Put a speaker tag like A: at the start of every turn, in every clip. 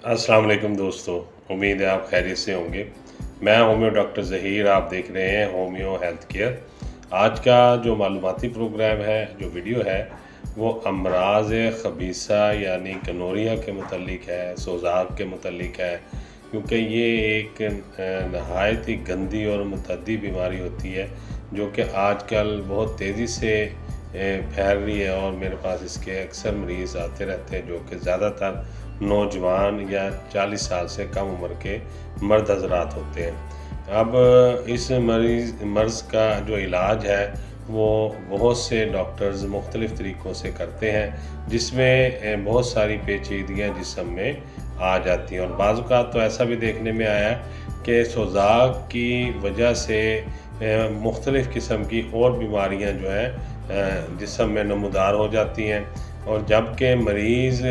A: अस्सलाम वालेकुम दोस्तों, उम्मीद है आप खैरियत से होंगे। मैं होम्यो डॉक्टर ज़हीर, आप देख रहे हैं होम्यो हेल्थ केयर। आज का जो मालूमाती प्रोग्राम है, जो वीडियो है, वो अमराज़ ख़बीसा यानी गनोरिया के मुतल्लिक है, सोज़ाक के मुतल्लिक है। क्योंकि ये एक नहायत ही गंदी और मुतअद्दी बीमारी होती है, जो कि आजकल बहुत तेज़ी से फैल रही है और मेरे पास इसके अक्सर मरीज़ आते रहते हैं, जो कि ज़्यादातर नौजवान या 40 साल से कम उम्र के मर्द हज़रात होते हैं। अब इस मर्ज़ का जो इलाज है, वो बहुत से डॉक्टर्स मुख्तलिफ़ तरीक़ों से करते हैं, जिसमें बहुत सारी पेचीदगियाँ जिस्म में आ जाती हैं। और बाज़ औक़ात तो ऐसा भी देखने में आया कि सोज़ाक की वजह से मुख्तलिफ़ किस्म की और बीमारियाँ जो हैं जिस्म में नमूदार हो जाती हैं। और जबकि मरीज़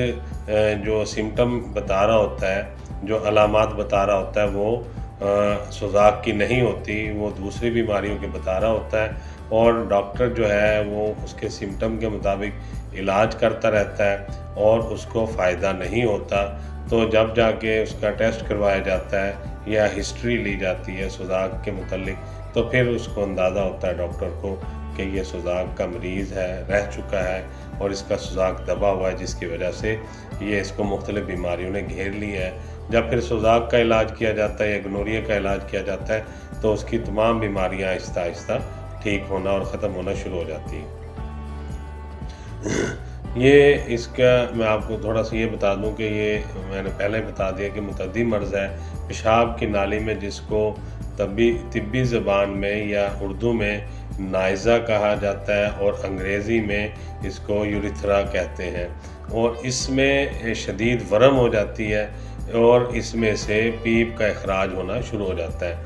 A: जो सिम्टम बता रहा होता है, जो अलामात बता रहा होता है, वो सोज़ाक की नहीं होती, वो दूसरी बीमारियों के बता रहा होता है। और डॉक्टर जो है वो उसके सिम्टम के मुताबिक इलाज करता रहता है और उसको फ़ायदा नहीं होता। तो जब जाके उसका टेस्ट करवाया जाता है या हिस्ट्री ली जाती है सोज़ाक के मुतल्लिक, तो फिर उसको अंदाज़ा होता है डॉक्टर को कि ये सोज़ाक का मरीज़ है, रह चुका है और इसका सोज़ाक दबा हुआ है, जिसकी वजह से ये इसको मुख्तलिफ़ बीमारियों ने घेर लिया है। जब फिर सोज़ाक का इलाज किया जाता है या गनोरिया का इलाज किया जाता है, तो उसकी तमाम बीमारियाँ आहिस्ता आहिस्ता ठीक होना और ख़त्म होना शुरू हो जाती हैं। ये इसका मैं आपको थोड़ा सा ये बता दूं कि ये मैंने पहले ही बता दिया कि मुतअद्दी मर्ज़ है, पेशाब की नाली में, जिसको तिब्बी ज़बान में या उर्दू में नाइज़ा कहा जाता है और अंग्रेज़ी में इसको यूरिथ्रा कहते हैं। और इसमें शदीद वरम हो जाती है और इसमें से पीप का इखराज होना शुरू हो जाता है।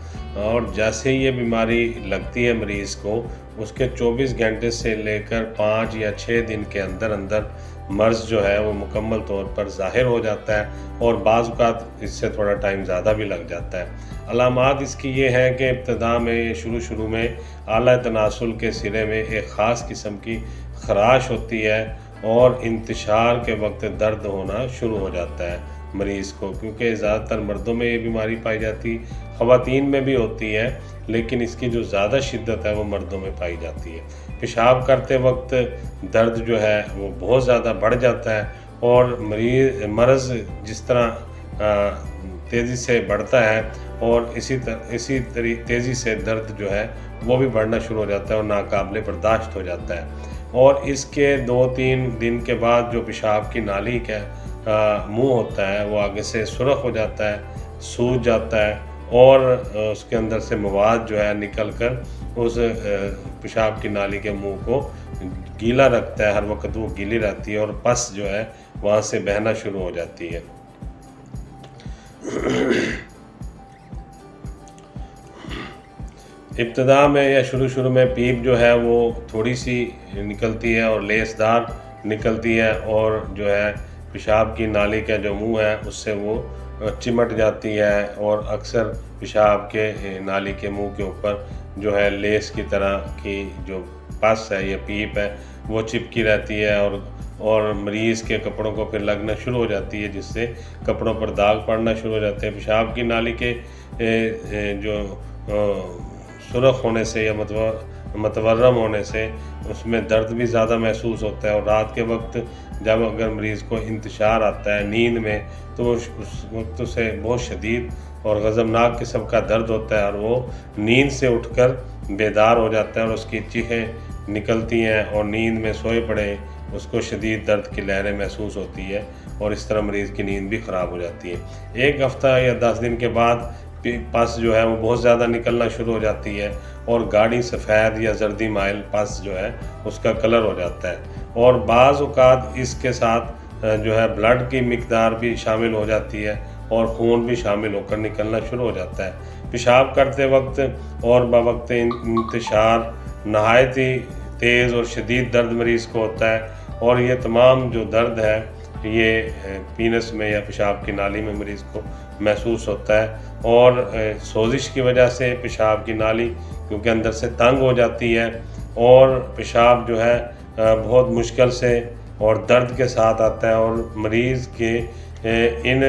A: और जैसे ही ये बीमारी लगती है मरीज़ को, उसके 24 घंटे से लेकर 5 या 6 दिन के अंदर अंदर मर्ज़ जो है वो मुकम्मल तौर पर ज़ाहिर हो जाता है और बाज़ औक़ात इससे थोड़ा टाइम ज़्यादा भी लग जाता है। अलामात इसकी ये है कि इब्तिदा में शुरू में आला तनासुल के सिरे में एक ख़ास किस्म की ख़राश होती है और इंतशार के वक्त दर्द होना शुरू हो जाता है मरीज़ को, क्योंकि ज़्यादातर मर्दों में ये बीमारी पाई जाती, ख़वातीन में भी होती है, लेकिन इसकी जो ज़्यादा शिद्दत है वो मर्दों में पाई जाती है। पेशाब करते वक्त दर्द जो है वो बहुत ज़्यादा बढ़ जाता है और मर्ज़ जिस तरह तेज़ी से बढ़ता है और इसी तेज़ी से दर्द जो है वो भी बढ़ना शुरू हो जाता है और नाकाबिले बर्दाश्त हो जाता है। और इसके 2-3 दिन के बाद जो पेशाब की नाली का मुंह होता है वो आगे से सुर्ख हो जाता है, सूज जाता है और उसके अंदर से मवाद जो है निकल कर उस पेशाब की नाली के मुंह को गीला रखता है। हर वक्त वो गीली रहती है और पस जो है वहाँ से बहना शुरू हो जाती है। इब्तिदा में या शुरू में पीप जो है वो थोड़ी सी निकलती है और लेसदार निकलती है और जो है पेशाब की नाली का जो मुंह है उससे वो चिमट जाती है और अक्सर पेशाब के नाली के मुंह के ऊपर जो है लेस की तरह की जो पस है या पीप है वो चिपकी रहती है और मरीज़ के कपड़ों को फिर लगना शुरू हो जाती है, जिससे कपड़ों पर दाग पड़ना शुरू हो जाते हैं। पेशाब की नाली के जो सुरख होने से या मतवर्रम होने से उसमें दर्द भी ज़्यादा महसूस होता है और रात के वक्त जब अगर मरीज़ को इंतशार आता है नींद में, तो उस वक्त उसे बहुत शदीद और गज़बनाक किस्म का दर्द होता है और वो नींद से उठकर बेदार हो जाता है और उसकी चीखें निकलती हैं और नींद में सोए पड़े उसको शदीद दर्द की लहरें महसूस होती है और इस तरह मरीज़ की नींद भी ख़राब हो जाती है। 1 हफ़्ता या 10 दिन के बाद पस जो है वो बहुत ज़्यादा निकलना शुरू हो जाती है और गाढ़ी सफ़ेद या जर्दी माइल पस जो है उसका कलर हो जाता है। और बाज़ औक़ात इसके साथ जो है ब्लड की मिक़दार भी शामिल हो जाती है और खून भी शामिल होकर निकलना शुरू हो जाता है। पेशाब करते वक्त और बवक्त इंतशार नहायत ही तेज़ और शदीद दर्द मरीज़ को होता है और ये तमाम जो दर्द है ये पीनस में या पेशाब की नाली में मरीज़ को महसूस होता है। और सोजिश की वजह से पेशाब की नाली क्योंकि अंदर से तंग हो जाती है और पेशाब जो है बहुत मुश्किल से और दर्द के साथ आता है और मरीज़ के ان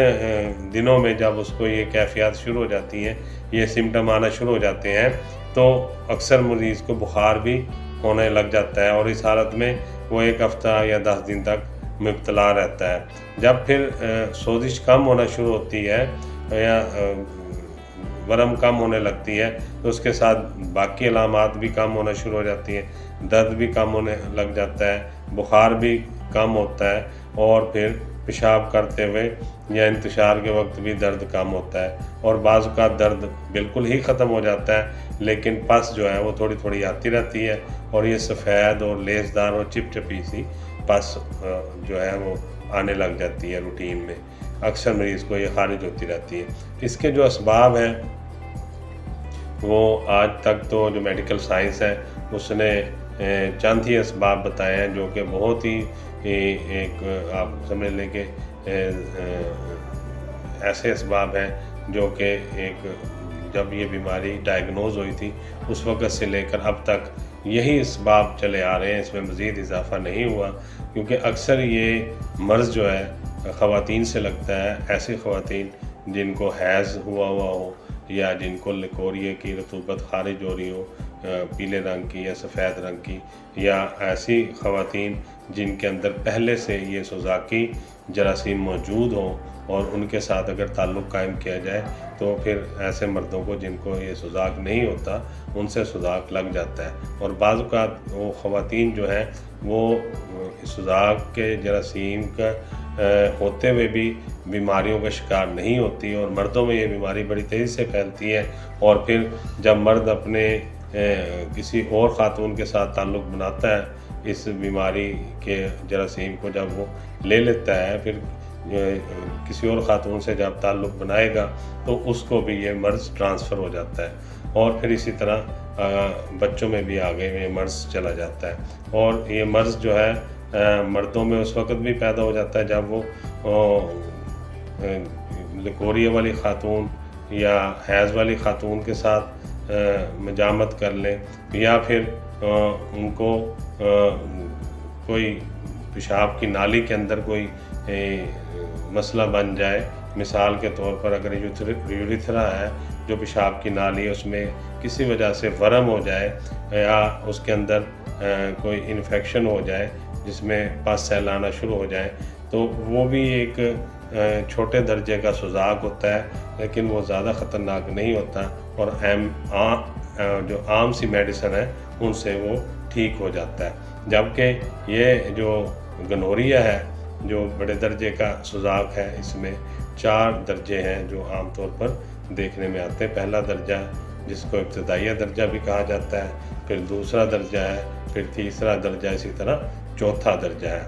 A: دنوں میں جب اس کو یہ کیفیات شروع ہو جاتی ہیں، یہ سمٹم آنا شروع ہو جاتے ہیں، تو اکثر مریض کو بخار بھی ہونے لگ جاتا ہے، اور اس حالت میں وہ 1 ہفتہ یا 10 دن تک مبتلا رہتا ہے۔ جب پھر سوزش کم ہونا شروع ہوتی ہے یا ورم کم ہونے لگتی ہے، تو اس کے ساتھ باقی علامات بھی کم ہونا شروع ہو جاتی ہیں، درد بھی کم ہونے لگ جاتا ہے، بخار بھی کم ہوتا ہے، اور پھر پیشاب کرتے ہوئے یا انتشار کے وقت بھی درد کم ہوتا ہے، اور بعض اوقات درد بالکل ہی ختم ہو جاتا ہے، لیکن پس جو ہے وہ تھوڑی تھوڑی آتی رہتی ہے، اور یہ سفید اور لیسدار اور چپچپی سی پس جو ہے وہ آنے لگ جاتی ہے روٹین میں۔ اکثر مریض کو یہ خارج ہوتی رہتی ہے۔ اس کے جو اسباب ہیں وہ آج تک تو جو میڈیکل سائنس ہے اس نے چند ہی اسباب بتائے ہیں، جو کہ بہت ہی ایک آپ سمجھ لیں کہ ایسے اسباب ہیں جو کہ ایک جب یہ بیماری ڈائیگنوز ہوئی تھی اس وقت سے لے کر اب تک یہی اسباب چلے آ رہے ہیں، اس میں مزید اضافہ نہیں ہوا، کیونکہ اکثر یہ مرض جو ہے خواتین سے لگتا ہے، ایسی خواتین جن کو حیض ہوا ہو یا جن کو لکوریے کی رطوبت خارج ہو رہی ہو، پیلے رنگ کی یا سفید رنگ کی، یا ایسی خواتین جن کے اندر پہلے سے یہ سوزاکی جراثیم موجود ہوں، اور ان کے ساتھ اگر تعلق قائم کیا جائے تو پھر ایسے مردوں کو جن کو یہ سوزاک نہیں ہوتا ان سے سوزاک لگ جاتا ہے، اور بعض اوقات وہ خواتین جو ہیں وہ سوزاک کے جراثیم کا ہوتے ہوئے بھی بیماریوں کا شکار نہیں ہوتی، اور مردوں میں یہ بیماری بڑی تیزی سے پھیلتی ہے، اور پھر جب مرد اپنے کسی اور خاتون کے ساتھ تعلق بناتا ہے اس بیماری کے جراثیم کو جب وہ لے لیتا ہے، پھر کسی اور خاتون سے جب تعلق بنائے گا تو اس کو بھی یہ مرض ٹرانسفر ہو جاتا ہے، اور پھر اسی طرح بچوں میں بھی آگے یہ مرض چلا جاتا ہے، اور یہ مرض جو ہے مردوں میں اس وقت بھی پیدا ہو جاتا ہے جب وہ لکوریے والی خاتون یا حیض والی خاتون کے ساتھ مجامت کر لیں، یا پھر ان کو کوئی پیشاب کی نالی کے اندر کوئی مسئلہ بن جائے۔ مثال کے طور پر اگر یوریتھرا ہے جو پیشاب کی نالی، اس میں کسی وجہ سے ورم ہو جائے یا اس کے اندر کوئی انفیکشن ہو جائے جس میں پس سیل آنا شروع ہو جائے، تو وہ بھی ایک چھوٹے درجے کا سوزاک ہوتا ہے، لیکن وہ زیادہ خطرناک نہیں ہوتا، اور جو عام سی میڈیسن ہے ان سے وہ ٹھیک ہو جاتا ہے۔ جبکہ یہ جو گنوریا ہے جو بڑے درجے کا سوزاک ہے، اس میں 4 درجے ہیں جو عام طور پر دیکھنے میں آتے ہیں۔ پہلا درجہ جس کو ابتدائیہ درجہ بھی کہا جاتا ہے، پھر دوسرا درجہ ہے، پھر تیسرا درجہ، اسی طرح چوتھا درجہ ہے۔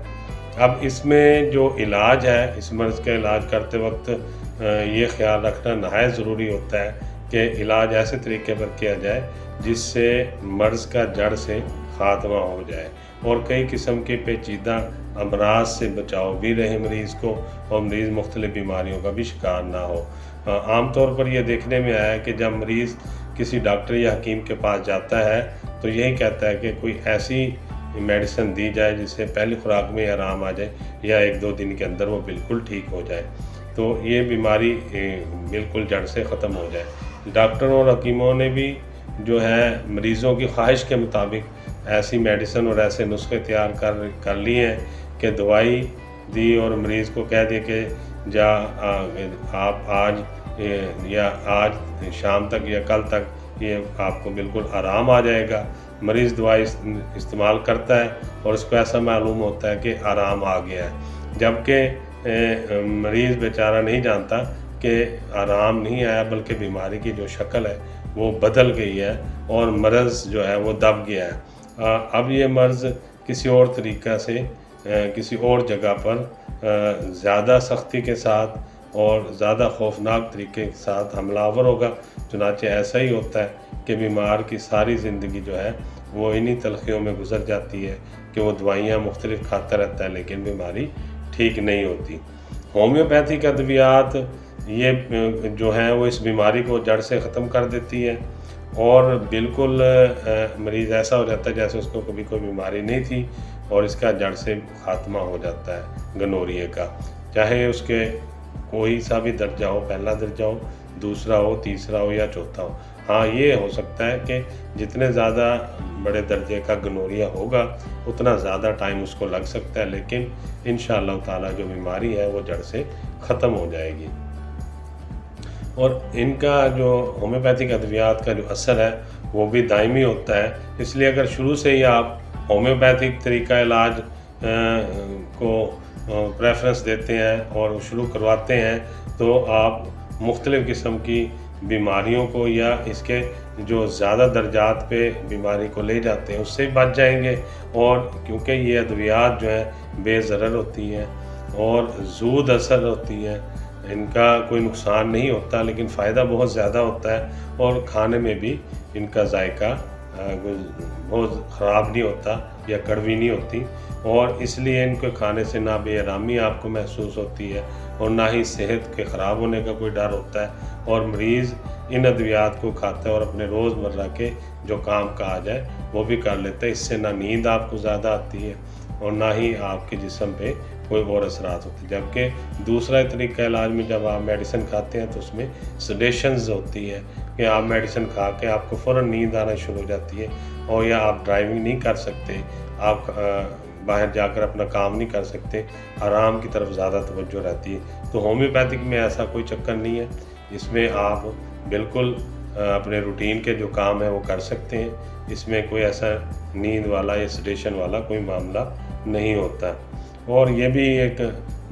A: اب اس میں جو علاج ہے، اس مرض کا علاج کرتے وقت یہ خیال رکھنا نہایت ضروری ہوتا ہے کہ علاج ایسے طریقے پر کیا جائے جس سے مرض کا جڑ سے خاتمہ ہو جائے، اور کئی قسم کے پیچیدہ امراض سے بچاؤ بھی رہے مریض کو، اور مریض مختلف بیماریوں کا بھی شکار نہ ہو۔ عام طور پر یہ دیکھنے میں آیا ہے کہ جب مریض کسی ڈاکٹر یا حکیم کے پاس جاتا ہے تو یہی کہتا ہے کہ کوئی ایسی میڈیسن دی جائے جس سے پہلی خوراک میں آرام آ جائے، یا 1-2 دن کے اندر وہ بالکل ٹھیک ہو جائے، تو یہ بیماری بالکل جڑ سے ختم ہو جائے۔ ڈاکٹروں اور حکیموں نے بھی جو ہے مریضوں کی خواہش کے مطابق ایسی میڈیسن اور ایسے نسخے تیار کر لیے ہیں کہ دوائی دی اور مریض کو کہہ دیا کہ آپ آج شام تک یا کل تک یہ آپ کو بالکل آرام آ جائے گا۔ مریض دوائی استعمال کرتا ہے اور اس کو ایسا معلوم ہوتا ہے کہ آرام آ گیا ہے، جبکہ مریض بیچارہ نہیں جانتا کہ آرام نہیں آیا، بلکہ بیماری کی جو شکل ہے وہ بدل گئی ہے اور مرض جو ہے وہ دب گیا ہے۔ اب یہ مرض کسی اور طریقہ سے کسی اور جگہ پر زیادہ سختی کے ساتھ اور زیادہ خوفناک طریقے کے ساتھ حملہ آور ہوگا۔ چنانچہ ایسا ہی ہوتا ہے کہ بیمار کی ساری زندگی جو ہے وہ انہی تلخیوں میں گزر جاتی ہے کہ وہ دوائیاں مختلف کھاتا رہتا ہے، لیکن بیماری ٹھیک نہیں ہوتی۔ ہومیوپیتھک ادویات یہ جو ہیں وہ اس بیماری کو جڑ سے ختم کر دیتی ہے، اور بالکل مریض ایسا ہو جاتا ہے جیسے اس کو کبھی کوئی بیماری نہیں تھی، اور اس کا جڑ سے خاتمہ ہو جاتا ہے گنوریے کا، چاہے اس کے कोई सा भी दर्जा हो, पहला दर्जा हो, दूसरा हो, तीसरा हो या चौथा हो। हाँ, ये हो सकता है कि जितने ज़्यादा बड़े दर्जे का गनोरिया होगा उतना ज़्यादा टाइम उसको लग सकता है, लेकिन इंशाअल्लाह ताला जो बीमारी है वो जड़ से ख़त्म हो जाएगी। और इनका जो होम्योपैथिक अद्वियात का जो असर है वो भी दायमी होता है, इसलिए अगर शुरू से ही आप होम्योपैथिक तरीका इलाज को प्रेफरेंस देते हैं और शुरू करवाते हैं तो आप मुख्तलिफ़ किस्म की बीमारियों को या इसके जो ज़्यादा दर्जात पे बीमारी को ले जाते हैं उससे बच जाएंगे। और क्योंकि ये अद्वियात जो है बेज़रर होती हैं और ज़ूद असर होती हैं, इनका कोई नुकसान नहीं होता लेकिन फ़ायदा बहुत ज़्यादा होता है और खाने में भी इनका जायका बहुत ख़राब नहीं होता या कड़वी नहीं होती, और इसलिए इनको खाने से ना बेआरामी आपको महसूस होती है और ना ही सेहत के ख़राब होने का कोई डर होता है। और मरीज़ इन अद्वियात को खाता है और अपने रोज़मर्रा के जो काम काज है वो भी कर लेता है। इससे ना नींद आपको ज़्यादा आती है और ना ही आपके जिस्म पे कोई और असरात होती है। जबकि दूसरा तरीका इलाज में जब आप मेडिसिन खाते हैं तो उसमें सडेशंस होती है कि आप मेडिसिन खा के आपको फ़ौरन नींद आना शुरू हो जाती है और या आप ड्राइविंग नहीं कर सकते, आप बाहर जाकर अपना काम नहीं कर सकते, आराम की तरफ ज़्यादा तवज्जो रहती है। तो होम्योपैथिक में ऐसा कोई चक्कर नहीं है, इसमें आप बिल्कुल अपने रूटीन के जो काम है वो कर सकते हैं। इसमें कोई ऐसा नींद वाला या सडेशन वाला कोई मामला नहीं होता। और ये भी एक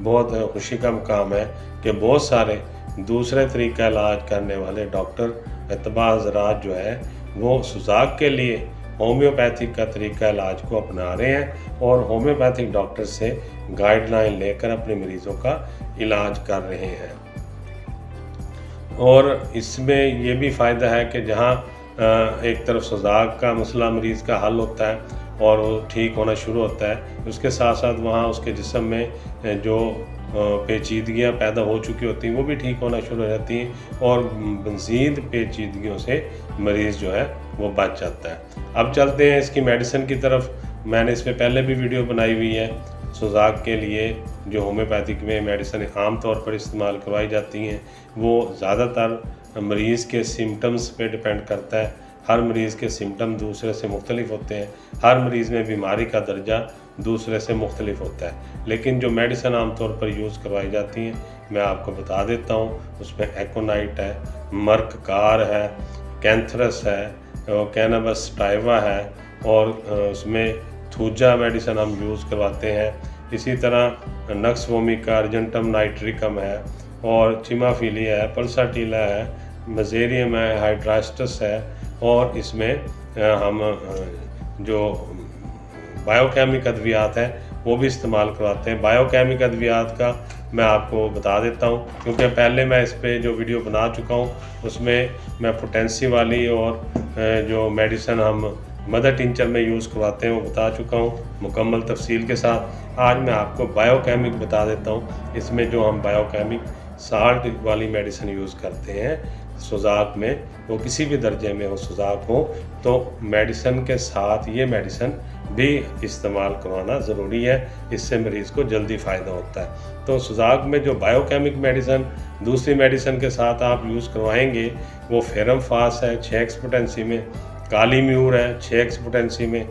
A: बहुत खुशी का मुकाम है कि बहुत सारे दूसरे तरीका इलाज करने वाले डॉक्टर एतबा हज़रात जो है वो सुजाक के लिए होम्योपैथिक का तरीका इलाज को अपना रहे हैं और होम्योपैथिक डॉक्टर से गाइडलाइन लेकर अपने मरीज़ों का इलाज कर रहे हैं। और इसमें ये भी फ़ायदा है कि जहाँ एक तरफ सुजाक का मसला मरीज़ का हल होता है और वो ठीक होना शुरू होता है, उसके साथ साथ वहाँ उसके जिस्म में जो पेचीदगियाँ पैदा हो चुकी होती हैं वो भी ठीक होना शुरू हो जाती हैं और मज़ीद पेचीदगियों से मरीज़ जो है वो बच जाता है। अब चलते हैं इसकी मेडिसिन की तरफ। मैंने इस पर पहले भी वीडियो बनाई हुई है। सुजाक के लिए जो होम्योपैथिक में मेडिसिन आम तौर पर इस्तेमाल करवाई जाती हैं वो ज़्यादातर मरीज़ के सिम्टम्स पे डिपेंड करता है। हर मरीज़ के सिम्टम दूसरे से मुख्तलिफ होते हैं, हर मरीज़ में बीमारी का दर्जा दूसरे से मुख्तलिफ होता है, लेकिन जो मेडिसिन आम तौर पर यूज़ करवाई जाती हैं मैं आपको बता देता हूँ। उसमें एकोनाइट है, मर्क कार है, कैंथरस है, कैनाबस टाइवा है और उसमें थूजा मेडिसिन हम यूज़ करवाते हैं। इसी तरह नक्स वोमिका, अर्जेंटम नाइट्रिकम है और चिमाफिलिया है, पल्साटीला है, मजेरियम है, हाइड्रास्टस है और इसमें हम जो बायोकेमिक अद्वियात है वो भी इस्तेमाल करवाते हैं। बायोकेमिक अद्वियात का मैं आपको बता देता हूँ क्योंकि पहले मैं इस पे जो वीडियो बना चुका हूँ उसमें मैं पोटेंसी वाली और जो मेडिसिन हम मदर टिंचर में यूज़ करवाते हैं वो बता चुका हूँ मुकम्मल तफसील के साथ। आज मैं आपको बायोकेमिक बता देता हूँ। इसमें जो हम बायोकेमिक साल्ट वाली मेडिसिन यूज़ करते हैं सुजाक में, वो किसी भी दर्जे में हो सुजाक हो तो मेडिसिन के साथ ये मेडिसिन भी इस्तेमाल करवाना ज़रूरी है, इससे मरीज़ को जल्दी फ़ायदा होता है। तो सुजाक में जो बायोकेमिक मेडिसिन दूसरी मेडिसिन के साथ आप यूज़ करवाएंगे वो फेरम फास है 6x पोटेंसी में, काली म्यूर है 6x पोटेंसी में,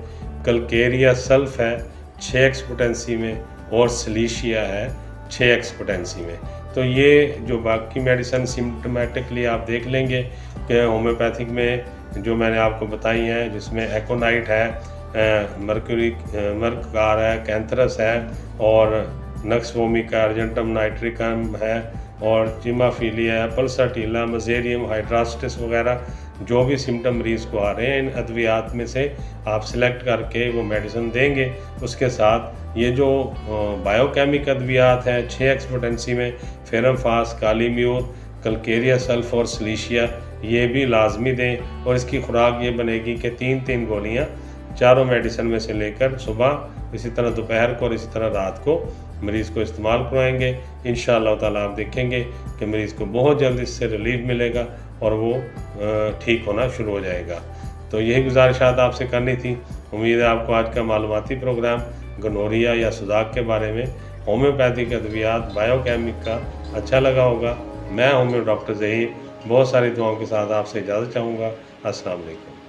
A: कलकेरिया सल्फ है 6x पोटेंसी में और सिलीशिया है 6x पोटेंसी में। तो ये जो बाकी मेडिसिन सिम्टमेटिकली आप देख लेंगे कि होम्योपैथिक में जो मैंने आपको बताई हैं जिसमें एकोनाइट है, मर्ककार है, कैंथरस है और नक्स वोमिका, अर्जेंटम नाइट्रिकम है और चिमाफिलिया है, पल्साटीला, मजेरियम, हाइड्रास्टिस वगैरह जो भी सिम्टम मरीज़ को आ रहे हैं इन अद्वियात में से आप सिलेक्ट करके वो मेडिसिन देंगे। उसके साथ ये जो बायोकेमिक अद्वियात हैं 6x पोटेंसी में फेरम फास, काली म्यूर, कलकेरिया सल्फ और सिलीशिया ये भी लाजमी दें और इसकी खुराक ये बनेगी कि 3-3 गोलियाँ चारों मेडिसिन में से लेकर सुबह, इसी तरह दोपहर को और इसी तरह रात को मरीज़ को इस्तेमाल करवाएंगे। इंशाअल्लाह ताला आप देखेंगे कि मरीज़ को बहुत जल्द इससे रिलीफ मिलेगा और वो ठीक होना शुरू हो जाएगा। तो यही गुजारिशात आपसे करनी थी। उम्मीद है आपको आज का मालूमाती प्रोग्राम गनोरिया या सुजाक के बारे में होम्योपैथिक अद्वियात बायोकेमिक का अच्छा लगा होगा। मैं होम्यो डॉक्टर ज़हीर बहुत सारी दुआओं के साथ आपसे इजाज़त चाहूँगा। अस्सलाम वालेकुम।